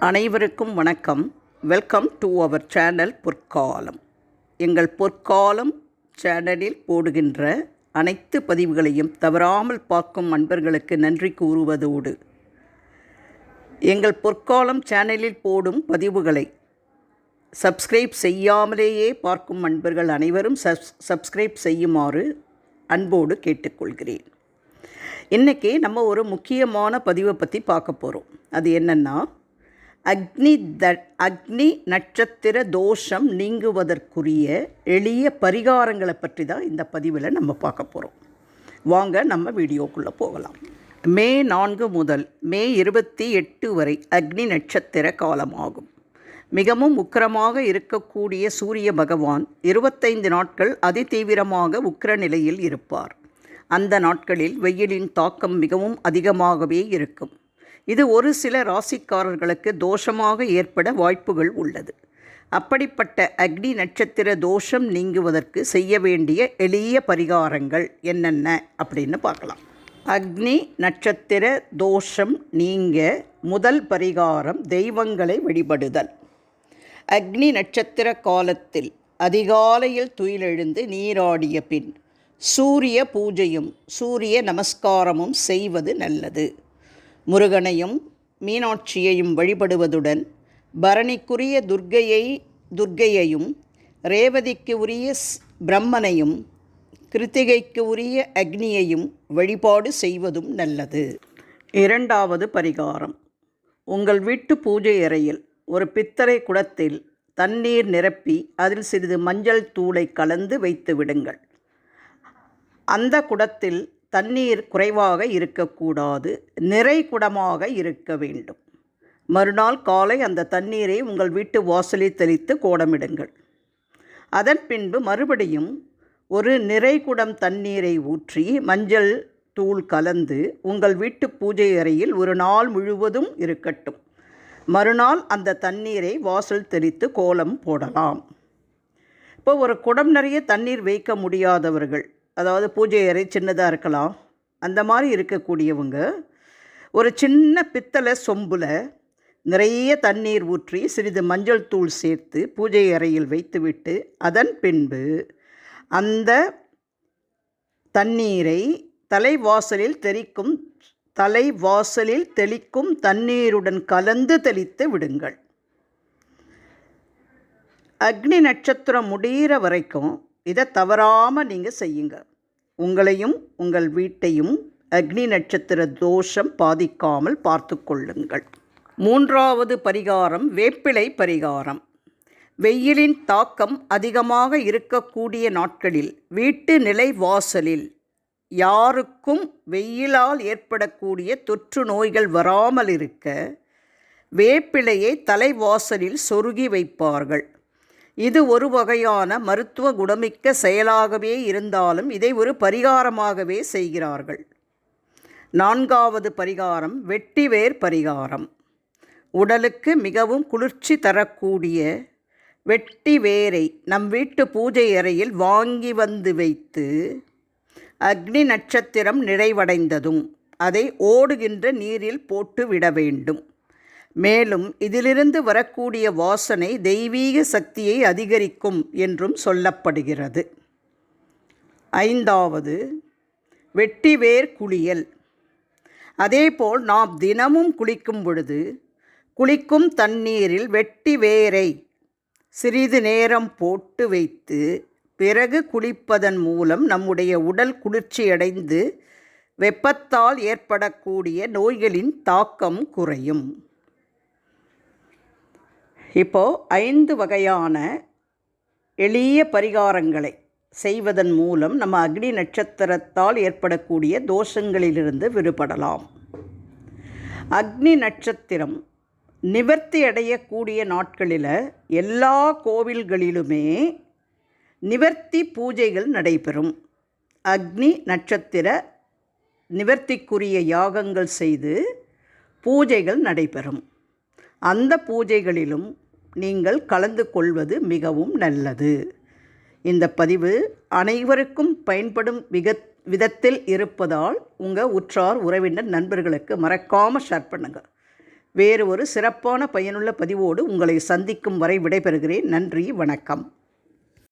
அனைவருக்கும் வணக்கம். Welcome to our channel பொற்காலம். எங்கள் பொற்காலம் சேனலில் போடுகின்ற அனைத்து பதிவுகளையும் தவறாமல் பார்க்கும் அன்பர்களுக்கு நன்றி கூறுவதோடு, எங்கள் பொற்காலம் சேனலில் போடும் பதிவுகளை சப்ஸ்கிரைப் செய்யாமலேயே பார்க்கும் அன்பர்கள் அனைவரும் சப்ஸ்கிரைப் செய்யுமாறு அன்போடு கேட்டுக்கொள்கிறேன். இன்றைக்கி நம்ம ஒரு முக்கியமான பதிவை பற்றி பார்க்க போகிறோம். அது என்னென்னா, அக்னி நட்சத்திர தோஷம் நீங்குவதற்குரிய எளிய பரிகாரங்களை பற்றி தான் இந்த பதிவில் நம்ம பார்க்க போகிறோம். வாங்க நம்ம வீடியோக்குள்ளே போகலாம். மே 4 முதல் மே 28 வரை அக்னி நட்சத்திர காலமாகும். மிகவும் உக்கிரமாக இருக்கக்கூடிய சூரிய பகவான் 25 நாட்கள் அதிதீவிரமாக உக்கிர நிலையில் இருப்பார். அந்த நாட்களில் வெயிலின் தாக்கம் மிகவும் அதிகமாகவே இருக்கும். இது ஒரு சில ராசிக்காரர்களுக்கு தோஷமாக ஏற்பட வாய்ப்புகள் உள்ளது. அப்படிப்பட்ட அக்னி நட்சத்திர தோஷம் நீங்குவதற்கு செய்ய வேண்டிய எளிய பரிகாரங்கள் என்னென்ன அப்படின்னு பார்க்கலாம். அக்னி நட்சத்திர தோஷம் நீங்க முதல் பரிகாரம் தெய்வங்களை வழிபடுதல். அக்னி நட்சத்திர காலத்தில் அதிகாலையில் துயிலெழுந்து நீராடிய பின் சூரிய பூஜையும் சூரிய நமஸ்காரமும் செய்வது நல்லது. முருகனையும் மீனாட்சியையும் வழிபடுவதுடன் பரணிக்குரிய துர்க்கையையும் ரேவதிக்கு உரிய பிரம்மனையும் கிருத்திகைக்கு உரிய அக்னியையும் வழிபாடு செய்வதும் நல்லது. இரண்டாவது பரிகாரம், உங்கள் வீட்டு பூஜை அறையில் ஒரு பித்தளை குடத்தில் தண்ணீர் நிரப்பி அதில் சிறிது மஞ்சள் தூளை கலந்து வைத்து விடுங்கள். அந்த குடத்தில் தண்ணீர் குறைவாக இருக்கக்கூடாது, நிறை குடமாக இருக்க வேண்டும். மறுநாள் காலை அந்த தண்ணீரை உங்கள் வீட்டு வாசலில் தெளித்து கோலமிடுங்கள். அதன் பின்பு மறுபடியும் ஒரு நிறை குடம் தண்ணீரை ஊற்றி மஞ்சள் தூள் கலந்து உங்கள் வீட்டு பூஜை அறையில் ஒரு நாள் முழுவதும் இருக்கட்டும். மறுநாள் அந்த தண்ணீரை வாசல் தெளித்து கோலம் போடலாம். இப்போ ஒரு குடம் நிறைய தண்ணீர் வைக்க முடியாதவர்கள், அதாவது பூஜை அறை சின்னதாக இருக்கலாம், அந்த மாதிரி இருக்கக்கூடியவங்க ஒரு சின்ன பித்தளை சொம்பில் நிறைய தண்ணீர் ஊற்றி சிறிது மஞ்சள் தூள் சேர்த்து பூஜை அறையில் வைத்துவிட்டு அதன் பின்பு அந்த தண்ணீரை தலைவாசலில் தெளிக்கும் தண்ணீருடன் கலந்து தெளித்து விடுங்கள். அக்னி நட்சத்திரம் முடிகிற வரைக்கும் இதை தவறாமல் நீங்கள் செய்யுங்க. உங்களையும் உங்கள் வீட்டையும் அக்னி நட்சத்திர தோஷம் பாதிக்காமல் பார்த்து கொள்ளுங்கள். மூன்றாவது பரிகாரம் வேப்பிலை பரிகாரம். வெயிலின் தாக்கம் அதிகமாக இருக்கக்கூடிய நாட்களில் வீட்டு நிலைவாசலில் யாருக்கும் வெயிலால் ஏற்படக்கூடிய தொற்று நோய்கள் வராமல் இருக்க வேப்பிலையை தலைவாசலில் சொருகி வைப்பார்கள். இது ஒரு வகையான மருத்துவ குணமிக்க செயலாகவே இருந்தாலும் இதை ஒரு பரிகாரமாகவே செய்கிறார்கள். நான்காவது பரிகாரம் வெட்டிவேர் பரிகாரம். உடலுக்கு மிகவும் குளிர்ச்சி தரக்கூடிய வெட்டிவேரை நம் வீட்டு பூஜை அறையில் வாங்கி வந்து வைத்து அக்னி நட்சத்திரம் நிறைவடைந்ததும் அதை ஓடுகின்ற நீரில் போட்டு விட வேண்டும். மேலும் இதிலிருந்து வரக்கூடிய வாசனை தெய்வீக சக்தியை அதிகரிக்கும் என்றும் சொல்லப்படுகிறது. ஐந்தாவது வெட்டிவேர் குளியல். அதேபோல் நாம் தினமும் குளிக்கும் பொழுது குளிக்கும் தண்ணீரில் வெட்டிவேரை சிறிது நேரம் போட்டு வைத்து பிறகு குளிப்பதன் மூலம் நம்முடைய உடல் குளிர்ச்சியடைந்து வெப்பத்தால் ஏற்படக்கூடிய நோய்களின் தாக்கம் குறையும். இப்போது 5 வகையான எளிய பரிகாரங்களை செய்வதன் மூலம் நம்ம அக்னி நட்சத்திரத்தால் ஏற்படக்கூடிய தோஷங்களிலிருந்து விடுபடலாம். அக்னி நட்சத்திரம் நிவர்த்தி அடையக்கூடிய நாட்களில் எல்லா கோவில்களிலுமே நிவர்த்தி பூஜைகள் நடைபெறும். அக்னி நட்சத்திர நிவர்த்திக்குரிய யாகங்கள் செய்து பூஜைகள் நடைபெறும். அந்த பூஜைகளிலும் நீங்கள் கலந்து கொள்வது மிகவும் நல்லது. இந்த பதிவு அனைவருக்கும் பயன்படும் விதத்தில் இருப்பதால் உங்கள் உற்றார் உறவினர் நண்பர்களுக்கு மறக்காமல் ஷேர் பண்ணுங்கள். வேறு ஒரு சிறப்பான பயனுள்ள பதிவோடு உங்களை சந்திக்கும் வரை விடைபெறுகிறேன். நன்றி, வணக்கம்.